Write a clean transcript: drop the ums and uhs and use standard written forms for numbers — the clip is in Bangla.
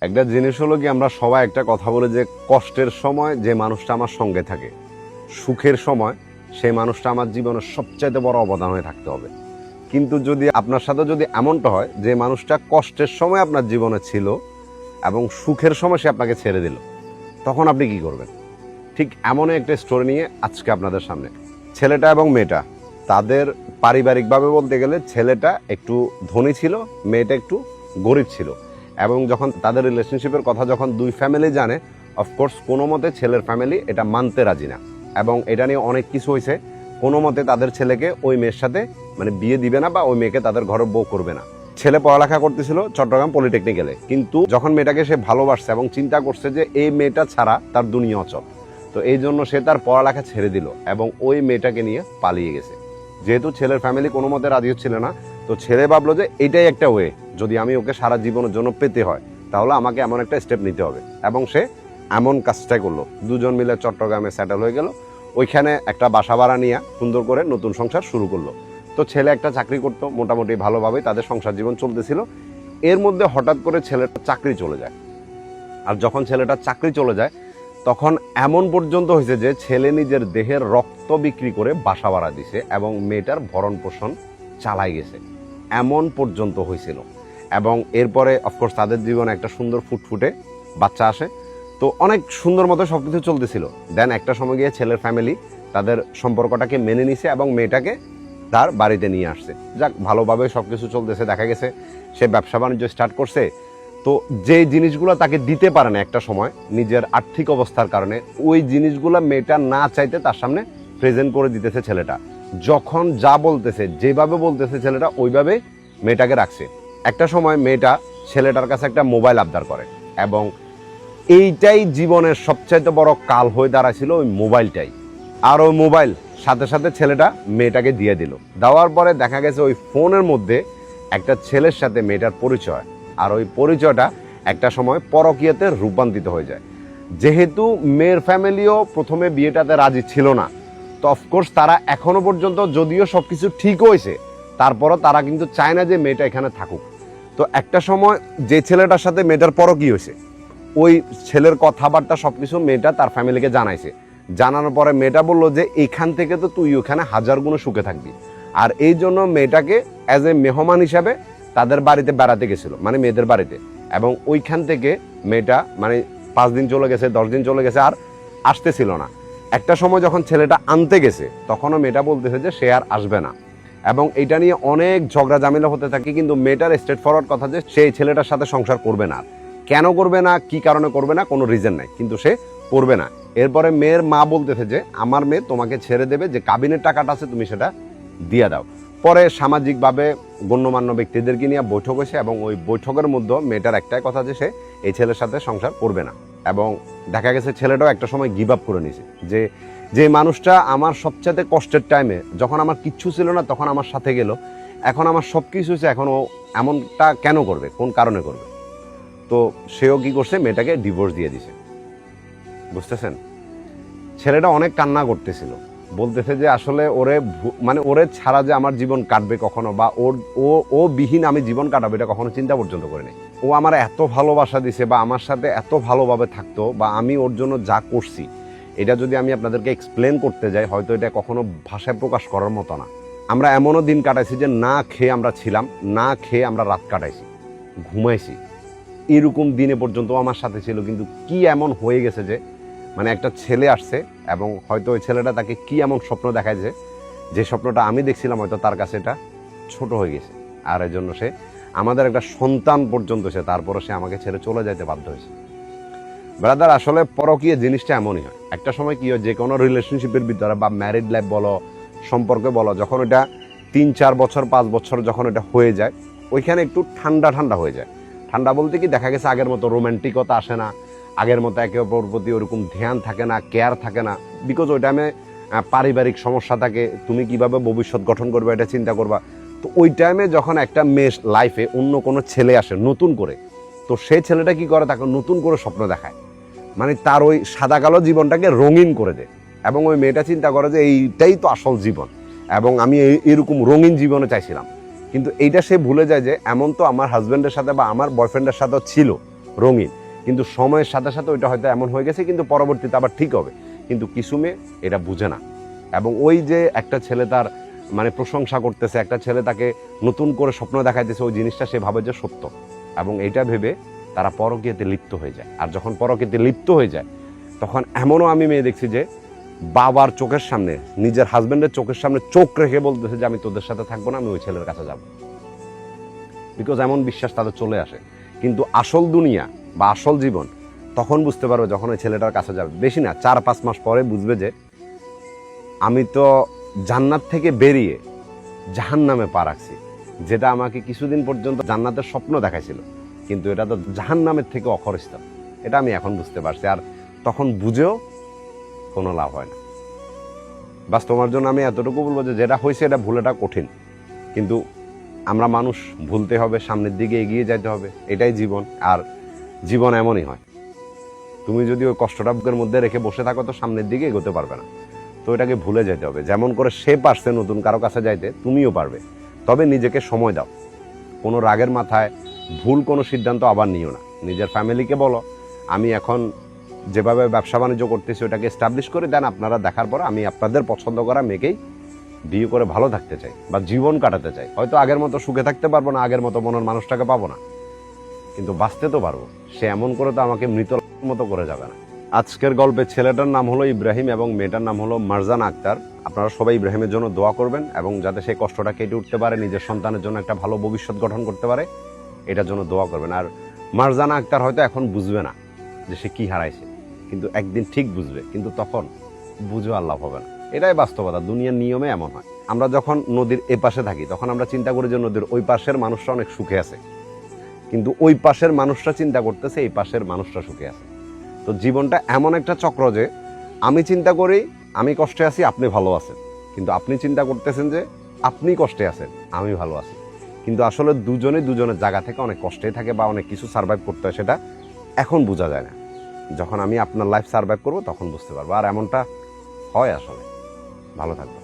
একটা জিনিস হলো কি, আমরা সবাই একটা কথা বলে যে কষ্টের সময় যে মানুষটা আমার সঙ্গে থাকে, সুখের সময় সেই মানুষটা আমার জীবনের সবচাইতে বড় অবদান হয়ে থাকতে হবে। কিন্তু যদি আপনার সাথে যদি এমনটা হয় যে মানুষটা কষ্টের সময় আপনার জীবনে ছিল এবং সুখের সময় সে আপনাকে ছেড়ে দিল, তখন আপনি কি করবেন? ঠিক এমনই একটা স্টোরি নিয়ে আজকে আপনাদের সামনে। ছেলেটা এবং মেয়েটা, তাদের পারিবারিকভাবে বলতে গেলে ছেলেটা একটু ধনী ছিল, মেয়েটা একটু গরিব ছিল। এবং যখন তাদের রিলেশনশিপের কথা যখন দুই ফ্যামিলি জানে, অফকোর্স কোনো মতে ছেলের ফ্যামিলি এটা মানতে রাজি না, এবং এটা নিয়ে অনেক কিছু হয়েছে। কোনো মতে তাদের ছেলেকে ওই মেয়ের সাথে বিয়ে দিবে না, বা ওই মেয়েকে তাদের ঘরে বউ করবে না। ছেলে পড়ালেখা করতেছিল চট্টগ্রাম পলিটেকনিক্যালে, কিন্তু যখন মেয়েটাকে সে ভালোবাসছে এবং চিন্তা করছে যে এই মেয়েটা ছাড়া তার দুনিয়া অচল, তো এই জন্য সে তার পড়ালেখা ছেড়ে দিল এবং ওই মেয়েটাকে নিয়ে পালিয়ে গেছে। যেহেতু ছেলের ফ্যামিলি কোনো মতে রাজি হচ্ছিল না, তো ছেলে ভাবলো যে এটাই একটা ওয়ে, যদি আমি ওকে সারা জীবনের জন্য পেতে হয় তাহলে আমাকে এমন একটা স্টেপ নিতে হবে, এবং সে এমন কাজটাই করলো। দুজন মিলে চট্টগ্রামে সেটেল হয়ে গেল, ওইখানে একটা বাসা ভাড়া নিয়ে সুন্দর করে নতুন সংসার শুরু করলো। তো ছেলে একটা চাকরি করতো, মোটামুটি ভালোভাবে তাদের সংসার জীবন চলতেছিল। এর মধ্যে হঠাৎ করে ছেলেটা চাকরি চলে যায়। আর যখন ছেলেটার চাকরি চলে যায়, তখন এমন পর্যন্ত হয়েছে যে ছেলে নিজের দেহের রক্ত বিক্রি করে বাসা ভাড়া দিছে এবং মেয়েটার ভরণ পোষণ চালাই গেছে, এমন পর্যন্ত হয়েছিল। এবং এরপরে অফকোর্স তাদের জীবনে একটা সুন্দর ফুটফুটে বাচ্চা আসে। তো অনেক সুন্দর মতো সবকিছু চলতেছিল। দেন একটা সময় গিয়ে ছেলের ফ্যামিলি তাদের সম্পর্কটাকে মেনে নিছে এবং মেয়েটাকে তার বাড়িতে নিয়ে আসছে। যাক, ভালোভাবে সবকিছু চলতেছে। দেখা গেছে সে ব্যবসা বাণিজ্য স্টার্ট করছে। তো যে জিনিসগুলো তাকে দিতে পারে না একটা সময় নিজের আর্থিক অবস্থার কারণে, ওই জিনিসগুলো মেয়েটা না চাইতে তার সামনে প্রেজেন্ট করে দিতেছে ছেলেটা। যখন যা বলতেছে, যেভাবে বলতেছে ছেলেটা ওইভাবে মেয়েটাকে রাখছে। একটা সময় মেয়েটা ছেলেটার কাছে একটা মোবাইল আবদার করে, এবং এইটাই জীবনের সবচাইতে বড় কাল হয়ে দাঁড়াছিল, ওই মোবাইলটাই। আর ওই মোবাইল সাথে সাথে ছেলেটা মেয়েটাকে দিয়ে দিল। দেওয়ার পরে দেখা গেছে ওই ফোনের মধ্যে একটা ছেলের সাথে মেয়েটার পরিচয়, আর ওই পরিচয়টা একটা সময় পরকীয়াতে রূপান্তরিত হয়ে যায়। যেহেতু মেয়ের ফ্যামিলিও প্রথমে বিয়েটাতে রাজি ছিল না, তো অফকোর্স তারা এখনো পর্যন্ত, যদিও সবকিছু ঠিক হয়েছে, তারপরও তারা কিন্তু চায় না যে মেয়েটা এখানে থাকুক। তো একটা সময় যে ছেলেটার সাথে মেয়েটার পরকীয়া হয়েছে, ওই ছেলের কথাবার্তা সবকিছু মেয়েটা তার ফ্যামিলিকে জানাইছে। জানানোর পরে মেয়েটা বললো যে এখান থেকে তো তুই ওখানে হাজার গুণে সুখে থাকবি। আর এই জন্য মেয়েটাকে অ্যাজ এ মেহমান হিসাবে তাদের বাড়িতে বেড়াতে গেছিল, মেয়েদের বাড়িতে। এবং ওইখান থেকে মেয়েটা 5 দিন চলে গেছে, 10 দিন চলে গেছে, আর আসতেছিল না। একটা সময় যখন ছেলেটা আনতে গেছে, তখনও মেয়েটা বলতেছে যে সে আর আসবে না। এবং এটা নিয়ে অনেক ঝগড়া ঝামেলা হতে থাকে, কিন্তু মেয়েটার স্ট্রেট ফরওয়ার্ড কথা যে সেই ছেলেটার সাথে সংসার করবে না। কেন করবে না, কি কারণে করবে না, কোনো রিজন নাই, কিন্তু সে করবে না। এরপরে মেয়ের মা বলতেছে যে আমার মেয়ে তোমাকে ছেড়ে দেবে, যে কাবিনের টাকাটা আছে তুমি সেটা দিয়ে দাও। পরে সামাজিকভাবে গণ্যমান্য ব্যক্তিদেরকে নিয়ে বৈঠক হয়েছে, এবং ওই বৈঠকের মধ্যে মেয়েটার একটাই কথা যে সে এই ছেলের সাথে সংসার করবে না। এবং দেখা গেছে ছেলেটাও একটা সময় গিভ আপ করে নিয়েছে, যে মানুষটা আমার সবচেয়ে কষ্টের টাইমে, যখন আমার কিচ্ছু ছিল না, তখন আমার সাথে গেল, এখন আমার সব কিছু হয়েছে, এখন ও এমনটা কেন করবে, কোন কারণে করবে? তো সেও কি করছে, মেয়েটাকে ডিভোর্স দিয়ে দিছে। বুঝতেছেন? ছেলেটা অনেক কান্না করতেছিল, বলতেছে যে আসলে ওরে ছাড়া যে আমার জীবন কাটবে কখনো, বা ও বিহীন আমি জীবন কাটাবো, এটা কখনো চিন্তা পর্যন্ত করিনি। ও আমার এত ভালোবাসা দিছে, বা আমার সাথে এত ভালোভাবে থাকতো, বা আমি ওর জন্য যা করছি, এটা যদি আমি আপনাদেরকে এক্সপ্লেন করতে যাই, হয়তো এটা কখনো ভাষায় প্রকাশ করার মতো না। আমরা এমনও দিন কাটাইছি যে না খেয়ে আমরা ছিলাম, না খেয়ে আমরা রাত কাটাইছি, ঘুমাইছি, এরকম দিনে পর্যন্ত আমার সাথে ছিল। কিন্তু কি এমন হয়ে গেছে যে একটা ছেলে আসছে, এবং হয়তো ওই ছেলেটা তাকে কি এমন স্বপ্ন দেখাইছে, যে স্বপ্নটা আমি দেখছিলাম হয়তো তার কাছে এটা ছোট হয়ে গেছে। আর এই জন্য সে আমাদের একটা সন্তান পর্যন্ত, সে তারপরে সে আমাকে ছেড়ে চলে যাইতে বাধ্য হয়েছে। ব্রাদার, আসলে পরকীয়া জিনিসটা এমনই হয়। একটা সময় কি হয়, যে কোনো রিলেশনশিপের ভিতরে বা ম্যারিড লাইফ বলো, সম্পর্কে বলো, যখন এটা 3-4 বছর 5 বছর যখন এটা হয়ে যায়, ওইখানে একটু ঠান্ডা ঠান্ডা হয়ে যায়। ঠান্ডা বলতে কি, দেখা গেছে আগের মতো রোম্যান্টিকতা আসে না, আগের মতো একে অপর প্রতি ওরকম ধ্যান থাকে না, কেয়ার থাকে না। বিকজ ওই টাইমে পারিবারিক সমস্যা থাকে, তুমি কিভাবে ভবিষ্যৎ গঠন করবে এটা চিন্তা করবা। তো ওই টাইমে যখন একটা মেয়ে লাইফে অন্য কোনো ছেলে আসে নতুন করে, তো সেই ছেলেটা কি করে, তাকে নতুন করে স্বপ্ন দেখায়, তার ওই সাদা কালো জীবনটাকে রঙিন করে দেয়। এবং ওই মেয়েটা চিন্তা করে যে এইটাই তো আসল জীবন, এবং আমি এরকম রঙিন জীবনে চাইছিলাম। কিন্তু এইটা সে ভুলে যায় যে এমন তো আমার হাজব্যান্ডের সাথে বা আমার বয়ফ্রেন্ডের সাথেও ছিল রঙিন, কিন্তু সময়ের সাথে সাথে ওইটা হয়তো এমন হয়ে গেছে, কিন্তু পরবর্তীতে আবার ঠিক হবে। কিন্তু কিছু মেয়ে এটা বুঝে না, এবং ওই যে একটা ছেলে তার মানে প্রশংসা করতেছে, একটা ছেলে তাকে নতুন করে স্বপ্ন দেখাইতেছে, ওই জিনিসটা সে ভাবে যে সত্য, এবং এইটা ভেবে তারা পরকীয়াতে লিপ্ত হয়ে যায়। আর যখন পরকীয়াতে লিপ্ত হয়ে যায়, তখন এমনও আমি মেয়ে দেখছি যে বাবার চোখের সামনে, নিজের হাজবেন্ডের চোখের সামনে চোখ রেখে বলতেছে যে আমি তোদের সাথে থাকবো না, আমি ওই ছেলের কাছে যাব, বিকজ এমন বিশ্বাস তাদের চলে আসে। কিন্তু আসল দুনিয়া বা আসল জীবন তখন বুঝতে পারবে যখন ওই ছেলেটার কাছে যাবে। বেশি না, 4-5 মাস পরে বুঝবে যে আমি তো জান্নাত থেকে বেরিয়ে জাহান্নামে পা রাখছি, যেটা আমাকে কিছুদিন পর্যন্ত জান্নাতের স্বপ্ন দেখাইছিল, কিন্তু এটা তো জাহান্নামের থেকে অখরস্থান। এটা আমি এখন বুঝতে পারছি, আর তখন বুঝেও কোনো লাভ হয় না। বাস তোমার জন্য আমি এতটুকু বলবো যে যেটা হয়েছে এটা ভুলাটা কঠিন, কিন্তু আমরা মানুষ, ভুলতে হবে, সামনের দিকে এগিয়ে যেতে হবে, এটাই জীবন। আর জীবন এমনই হয়, তুমি যদি ওই কষ্টটা বুকের মধ্যে রেখে বসে থাকো তো সামনের দিকে এগোতে পারবে না। তো এটাকে ভুলে যেতে হবে। যেমন করে সে পারছে নতুন কারো কাছে যাইতে, তুমিও পারবে, তবে নিজেকে সময় দাও। কোনো রাগের মাথায় ভুল কোনো সিদ্ধান্ত আবার নিও না। নিজের ফ্যামিলিকে বলো আমি এখন যেভাবে ব্যবসা বাণিজ্য করতেছি ওটাকে এস্টাবলিশ করে দেন, আপনারা দেখার পর আমি আপনাদের পছন্দ করা মেয়েকেই বিয়ে করে ভালো থাকতে চাই বা জীবন কাটাতে চাই। হয়তো আগের মতো সুখে থাকতে পারবো না, আগের মতো মনের মানুষটাকে পাবো না, কিন্তু বাঁচতে তো পারবো। সে এমন করে তো আমাকে মৃত মতো করে যাবে না। আজকের গল্পের ছেলেটার নাম হলো ইব্রাহিম এবং মেয়েটার নাম হলো মারজানা আক্তার। আপনারা সবাই ইব্রাহিমের জন্য দোয়া করবেন, এবং যাতে সে কষ্টটা কেটে উঠতে পারে, নিজের সন্তানের জন্য একটা ভালো ভবিষ্যৎ গঠন করতে পারে, এটার জন্য দোয়া করবেন। আর মারজানা আক্তার হয়তো এখন বুঝবে না যে সে কি হারাইছে, কিন্তু একদিন ঠিক বুঝবে, কিন্তু তখন বুঝে আর লাভ হবে না। এটাই বাস্তবতা, দুনিয়ার নিয়মে এমন হয়। আমরা যখন নদীর এ পাশে থাকি তখন আমরা চিন্তা করি যে নদীর ওই পাশের মানুষটা অনেক সুখে আছে, কিন্তু ওই পাশের মানুষটা চিন্তা করতেছে এই পাশের মানুষটা সুখে আছে। তো জীবনটা এমন একটা চক্র যে আমি চিন্তা করি আমি কষ্টে আছি, আপনি ভালো আছেন, কিন্তু আপনি চিন্তা করতেছেন যে আপনি কষ্টে আছেন, আমি ভালো আছি, কিন্তু আসলে দুজনে দুজনের জায়গা থেকে অনেক কষ্টেই থাকে বা অনেক কিছু সার্ভাইভ করতে হয়, সেটা এখন বোঝা যায় না। যখন আমি আপনার লাইফ সার্ভাইভ করবো তখন বুঝতে পারবো। আর এমনটা হয় আসলে। ভালো থাকবো।